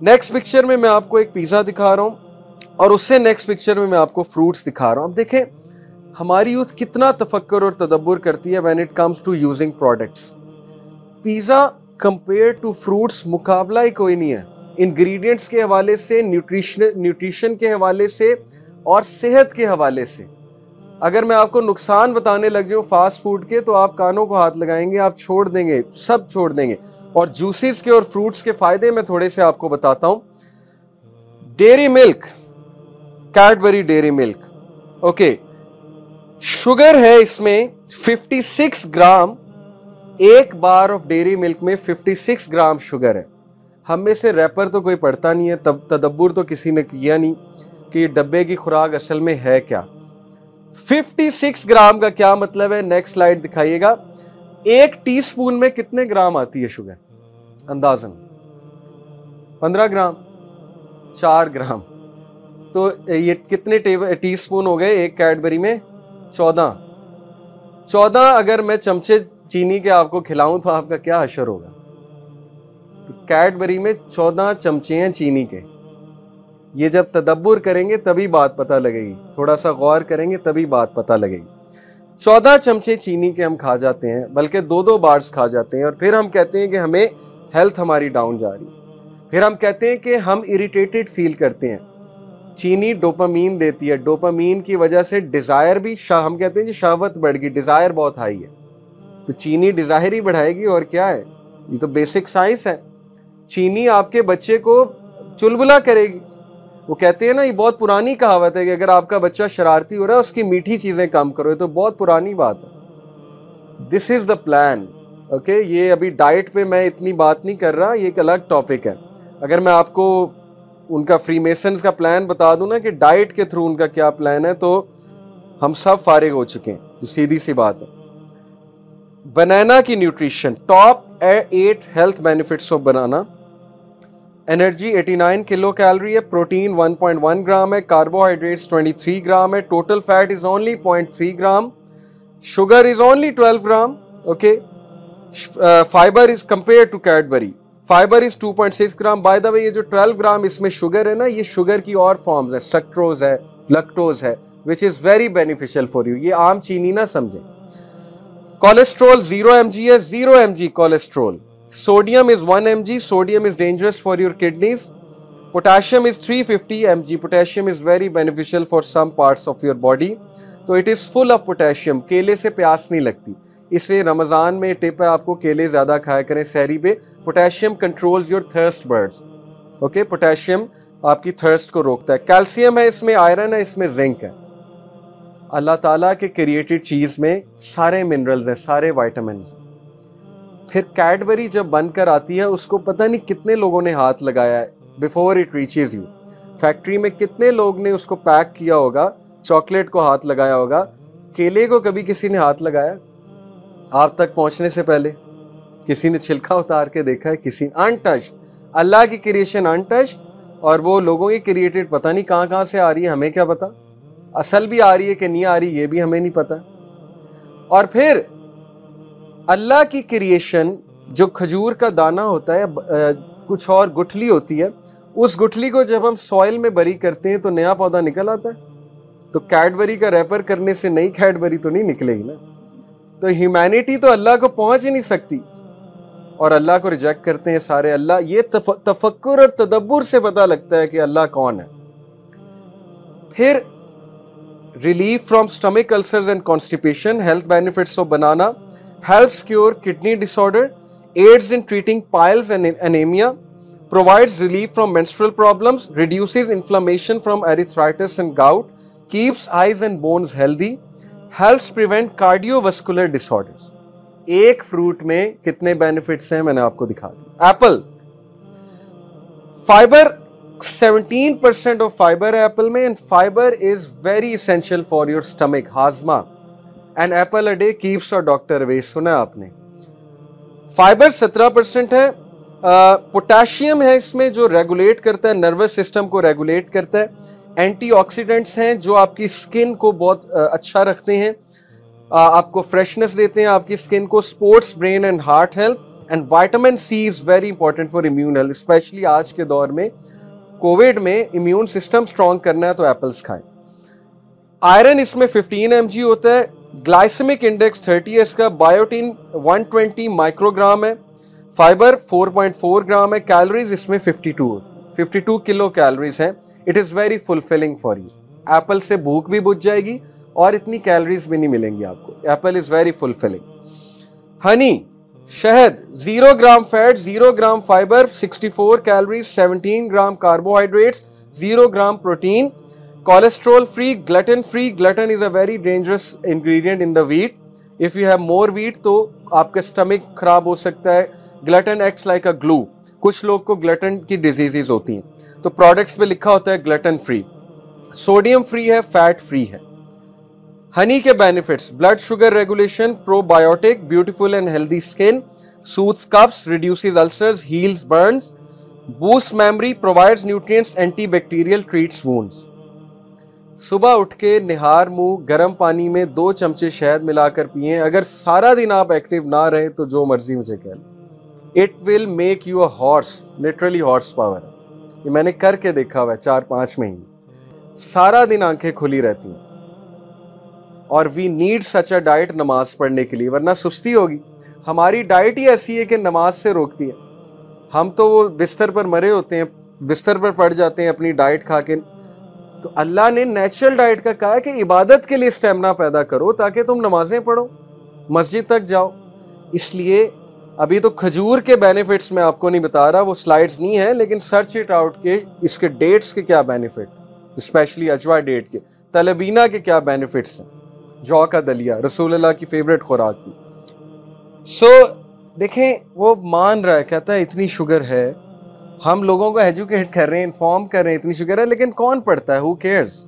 Next picture में मैं आपको एक पिज्जा दिखा रहा हूं और उससे नेक्स्ट पिक्चर में मैं आपको फ्रूट्स दिखा रहा हूं। अब देखें हमारी यूथ कितना तफक्कुर और तदब्बुर करती है when it comes to using products. Pizza compare to fruits मुकाबला ही कोई नहीं है, इंग्रेडिएंट्स के हवाले से, न्यूट्रिशन के हवाले से और सेहत के हवाले से। अगर मैं आपको नुकसान बताने लग जाऊं फास्ट फूड के तो आप कानों को हाथ लगाएंगे, आप छोड़ देंगे, सब छोड़ देंगे। और जूसेस के और फ्रूट्स के फायदे मैं थोड़े से आपको बताता हूं। Dairy milk, Cadbury dairy milk, okay, sugar है इसमें 56 ग्राम, एक बार ऑफ डेयरी मिल्क में 56 ग्राम शुगर है। हम में से रैपर तो कोई पढ़ता नहीं है, तब तदब्बुर तो किसी ने किया नहीं कि ये डब्बे की खुराक असल में है क्या। 56 ग्राम का क्या मतलब है, नेक्स्ट स्लाइड दिखाइएगा। एक टीस्पून में कितने ग्राम आती है शुगर, अंदाजन 15 ग्राम, 4 ग्राम, तो ये कितने टीस्पून हो गए एक कैडबरी में, 14। अगर मैं चमचे चीनी के आपको खिलाऊं तो आपका क्या हशर होगा। तो कैडबरी में 14 चमचे हैं चीनी के। ये जब तदब्बुर करेंगे तभी बात पता लगेगी, थोड़ा सा गौर करेंगे तभी बात पता लगेगी। 14 चमचे चीनी के हम खा जाते हैं, बल्कि 2-2 बार्स खा जाते हैं, और फिर हम कहते हैं कि हमें हेल्थ हमारी डाउन जा रही है। फिर हम कहते हैं कि हम इरिटेटेड फील करते हैं। चीनी डोपामीन देती है, डोपामीन की वजह से डिजायर भी, हम कहते हैं जी शहवत बढ़ गई, डिजायर बहुत हाई है, तो चीनी डिजायर ही बढ़ाएगी और क्या है, ये तो बेसिक साइंस है। चीनी आपके बच्चे को चुलबुला करेगी। वो कहते हैं ना, ये बहुत पुरानी कहावत है कि अगर आपका बच्चा शरारती हो रहा है उसकी मीठी चीजें कम करो, ये तो बहुत पुरानी बात है। This is the plan, okay. ये अभी डाइट पे मैं इतनी बात नहीं कर रहा, ये एक अलग टॉपिक है। अगर मैं आपको उनका फ्रीमेसन्स का प्लान बता दूं ना कि डाइट के थ्रू उनका क्या प्लान है, तो हम सब फारिग हो चुके हैं, तो सीधी सी बात है। बनाना की nutrition, top 8 health benefits of banana. Energy 89 kilo calorie है, प्रोटीन 1.1 ग्राम है, कार्बोहाइड्रेट्स 23 ग्राम है, total fat is only 0.3 gram, sugar is only 12 gram, okay. Fibre is compare to Cadbury, fibre is 2.6 gram. By the way ये जो 12 ग्राम इसमें sugar है ना, ये sugar की और फॉर्म्स है, सक्ट्रोज है, लैक्टोज है, which is very beneficial for you. ये आम चीनी ना समझें। कोलेस्ट्रॉल 0 mg है, 0 mg cholesterol. Sodium is 1 mg, sodium is dangerous for your kidneys. Potassium is 350 mg, potassium is very beneficial for some parts of your body. तो it is full of potassium. केले से प्यास नहीं लगती, इसलिए रमज़ान में tip है आपको केले ज़्यादा खाया करें सहरी पे। Potassium controls your thirst birds, okay, potassium आपकी थर्स्ट को रोकता है। कैल्शियम है इसमें, आयरन है इसमें, जिंक है। अल्लाह ताला के क्रिएटेड चीज़ में सारे मिनरल्स हैं, सारे वाइटामिन। फिर कैडबरी जब बनकर आती है उसको पता नहीं कितने लोगों ने हाथ लगाया है before it reaches you. Factory में कितने लोग ने उसको पैक किया होगा, चॉकलेट को हाथ लगाया होगा, केले को कभी किसी ने हाथ लगाया आप तक पहुंचने से पहले? किसी ने छिलका उतार के देखा है? किसी? अनटच्ड, अल्लाह की क्रिएशन अनटच्ड, और वो लोगों की क्रिएटेड पता नहीं कहाँ कहाँ से आ रही है, हमें क्या पता, असल भी आ रही है कि नहीं आ रही ये भी हमें नहीं पता। और फिर अल्लाह की क्रिएशन जो खजूर का दाना होता है, कुछ और गुठली होती है, उस गुठली को जब हम सॉइल में बरी करते हैं तो नया पौधा निकल आता है। तो कैडबरी का रैपर करने से नई कैडबरी तो नहीं निकलेगी ना। तो ह्यूमैनिटी तो अल्लाह को पहुंच ही नहीं सकती और अल्लाह को रिजेक्ट करते हैं सारे। अल्लाह, ये तफक्कुर और तदब्बुर से पता लगता है कि अल्लाह कौन है। फिर relief from stomach ulcers and constipation, health benefits of banana, helps cure kidney disorder, aids in treating piles and anemia, provides relief from menstrual problems, reduces inflammation from arthritis and gout, keeps eyes and bones healthy, helps prevent cardiovascular disorders. एक fruit में कितने benefits हैं मैंने आपको दिखा दिया। Apple, fibre 17% of fibre है apple में, and fibre is very essential for your stomach, हाजमा। An apple a day keeps a doctor away, सुना आपने। फाइबर 17% है। पोटेशियम है इसमें जो रेगुलेट करता है, नर्वस सिस्टम को रेगुलेट करता है। एंटीऑक्सीडेंट्स हैं जो आपकी स्किन को बहुत अच्छा रखते हैं, आपको फ्रेशनेस देते हैं आपकी स्किन को। Supports brain and heart health, and vitamin C is very important for immune health, specially आज के दौर में कोविड में इम्यून सिस्टम स्ट्रॉन्ग करना है तो एप्पल्स खाएं। आयरन इसमें 15 mg होता है, ग्लाइसेमिक इंडेक्स 30 है इसका, बायोटीन 120 माइक्रोग्राम है, फाइबर 4.4 ग्राम है, कैलोरीज इसमें 52 किलो कैलोरीज हैं। It is very fulfilling for you. Apple से भूख भी बुझ जाएगी और इतनी कैलोरीज भी नहीं मिलेंगी आपको। Apple is very fulfilling. Honey, शहद 0 ग्राम fat, 0 gram fibre, 64 calories, 17 gram carbohydrates, 0 gram protein, cholesterol free, glutton free. Glutton is a very dangerous ingredient in the wheat. If you have more wheat तो आपका stomach खराब हो सकता है। Glutton acts like a glue. कुछ लोग को glutton की डिजीजेस होती हैं, तो प्रोडक्ट्स पे लिखा होता है ग्लटन फ्री। सोडियम फ्री है, फैट फ्री है। हनी के benefits: blood sugar regulation, probiotic, beautiful and healthy skin, soothes coughs, reduces ulcers, heals burns, boost memory, provides nutrients, antibacterial, treats wounds. सुबह उठ के निहार मुंह गर्म पानी में 2 चमचे शहद मिलाकर पिएं। अगर सारा दिन आप एक्टिव ना रहे तो जो मर्जी मुझे कह लो, it will make you a horse, literally horse power है। ये मैंने करके देखा हुआ है 4-5 महीने। सारा दिन आंखें खुली रहती हैं और we need such a diet नमाज पढ़ने के लिए, वरना सुस्ती होगी। हमारी डाइट ही ऐसी है कि नमाज से रोकती है। हम तो वो बिस्तर पर मरे होते हैं, बिस्तर पर पड़ जाते हैं अपनी डाइट खा के। तो अल्लाह ने नेचुरल डाइट का कहा है कि इबादत के लिए स्टेमिना पैदा करो ताकि तुम नमाजें पढ़ो, मस्जिद तक जाओ। इसलिए अभी तो खजूर के बेनिफिट्स मैं आपको नहीं बता रहा, वो स्लाइड्स नहीं है, लेकिन सर्च इट आउट के इसके डेट्स के क्या बेनिफिट, स्पेशली अजवा डेट के, तलबीना के क्या बेनिफिट्स हैं। जौ का दलिया रसूलुल्लाह की फेवरेट खुराक थी। सो देखें, वो मान रहा है, कहता है इतनी शुगर है, हम लोगों को एजुकेट कर रहे हैं, इन्फॉर्म कर रहे हैं इतनी शुगर है, लेकिन कौन पढ़ता है? Who cares?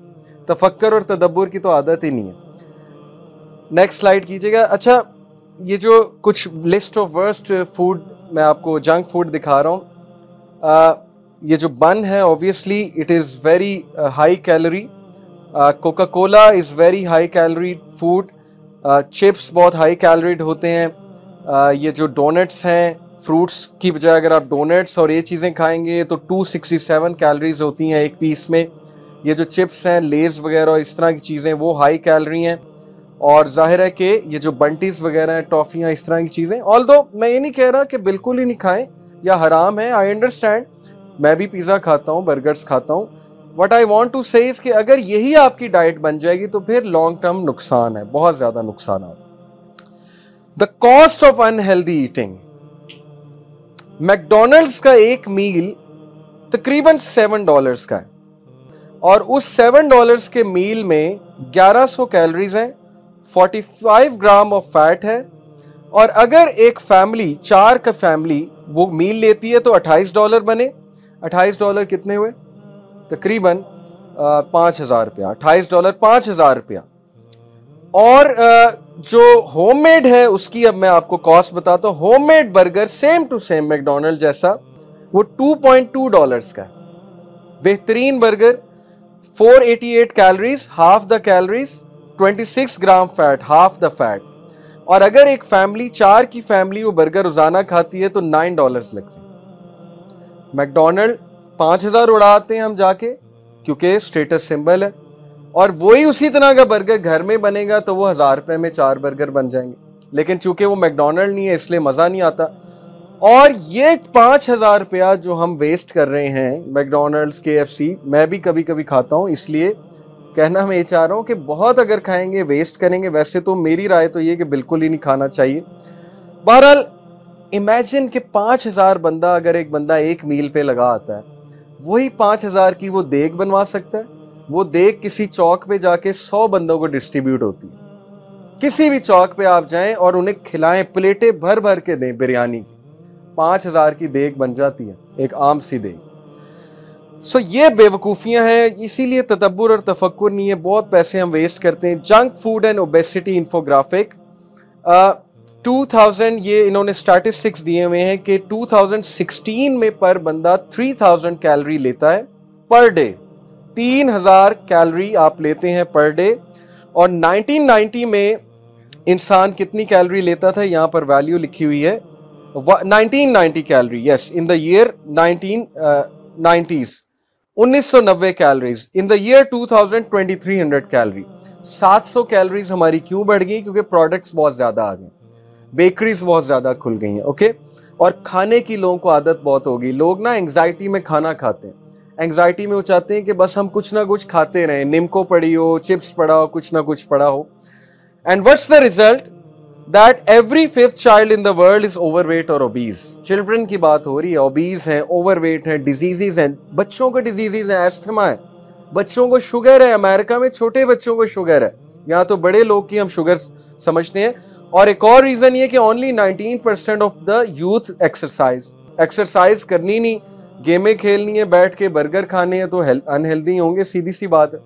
तफक्कर और तदब्बुर की तो आदत ही नहीं है। नेक्स्ट स्लाइड कीजिएगा। अच्छा, ये जो कुछ लिस्ट ऑफ वर्स्ट फूड मैं आपको जंक फूड दिखा रहा हूँ। ये जो बन है obviously it is very high calorie. Coca Cola is very high calorie food. Chips बहुत हाई कैलोरीड होते हैं। ये जो डोनट्स हैं, फ्रूट्स की बजाय अगर आप डोनट्स और ये चीज़ें खाएंगे तो 267 कैलोरीज होती हैं एक पीस में। ये जो चिप्स हैं, लेज़ वगैरह और इस तरह की चीज़ें, वो हाई कैलोरी हैं। और जाहिर है कि ये जो बंटीज वगैरह हैं, टॉफ़ियाँ, इस तरह की चीज़ें, ऑल्दो मैं ये नहीं कह रहा कि बिल्कुल ही नहीं खाएं या हराम है, आई अंडरस्टैंड, मैं भी पिज़्ज़ा खाता हूँ, बर्गर्स खाता हूँ। व्हाट आई वांट टू से इज़ कि अगर यही आपकी डाइट बन जाएगी तो फिर लॉन्ग टर्म नुकसान है, बहुत ज़्यादा नुकसान है। The cost of unhealthy eating. McDonald's का एक मील तकरीबन $7 का है और उस $7 के मील में 1100 कैलोरीज हैं, 45 ग्राम ऑफ फैट है। और अगर एक फैमिली, 4 का फैमिली वो मील लेती है तो $28 बने। $28 कितने हुए? तकरीबन 5,000 रुपया। $28 5,000 रुपया। और जो होममेड है उसकी अब मैं आपको कॉस्ट बताता हूँ। Homemade burger same to same McDonald जैसा, वो $2.2 का है। बेहतरीन burger, 488 calories, half the calories, 26 gram fat, half the fat. और अगर एक फैमिली, 4 की फैमिली वो बर्गर रोजाना खाती है तो $9 लगते हैं। मैकडोनल्ड 5,000 उड़ाते हैं हम जाके, क्योंकि स्टेटस सिंबल है। और वही उसी तरह का बर्गर घर में बनेगा तो वो 1,000 रुपए में 4 बर्गर बन जाएंगे, लेकिन चूंकि वो मैकडोनल्ड नहीं है इसलिए मजा नहीं आता। और ये 5,000 रुपया जो हम वेस्ट कर रहे हैं मैकडोनल्ड्स, KFC, मैं भी कभी कभी खाता हूँ, इसलिए कहना मैं ये चाह रहा हूँ कि बहुत अगर खाएंगे वेस्ट करेंगे। वैसे तो मेरी राय तो ये कि बिल्कुल ही नहीं खाना चाहिए। बहरहाल इमेजिन कि 5,000 बंदा, अगर एक बंदा एक मील पे लगा आता है, वही 5,000 की वो देग बनवा सकता है। वो देग किसी चौक पे जाके 100 बंदों को डिस्ट्रीब्यूट होती है। किसी भी चौक पे आप जाएं और उन्हें खिलाएं, प्लेटें भर भर के दें बिरयानी की, 5,000 की देग बन जाती है, एक आम सी देग। सो ये बेवकूफ़ियां हैं, इसीलिए तदब्बुर और तफक्कुर नहीं है, बहुत पैसे हम वेस्ट करते हैं। Junk food and obesity infographic 2000, ये इन्होंने स्टैटिस्टिक्स दिए हुए हैं कि 2016 में पर बंदा 3000 कैलोरी लेता है पर डे। 3,000 कैलोरी आप लेते हैं पर डे। और 1990 में इंसान कितनी कैलोरी लेता था, यहाँ पर वैल्यू लिखी हुई है, 1990 calorie, yes, in the year 1990s 1990 calories, in the year 2000 2300 calorie. 700 calories हमारी क्यों बढ़ गई? क्योंकि प्रोडक्ट्स बहुत ज्यादा आ गए, बेकरीज बहुत ज्यादा खुल गई हैं, ओके। और खाने की लोगों को आदत बहुत होगी, लोग ना एंग्जाइटी में खाना खाते हैं, एंग्जाइटी में वो चाहते हैं कि बस हम कुछ ना कुछ खाते रहें, निम्को पड़ी हो, चिप्स पड़ा हो, कुछ ना कुछ पड़ा हो। And what's the result? that every fifth child in the world is overweight or obese। Children की बात हो रही है, obese हैं, overweight हैं, diseases हैं, बच्चों को diseases हैं, एस्थमा है, बच्चों को शुगर है, अमेरिका में छोटे बच्चों को शुगर है, यहाँ तो बड़े लोग की हम शुगर समझते हैं। और एक और रीजन ये कि only 19% of the youth exercise करनी नहीं, गेमें खेलनी है, बैठ के बर्गर खाने हैं, तो अनहेल्दी होंगे, सीधी सी बात है।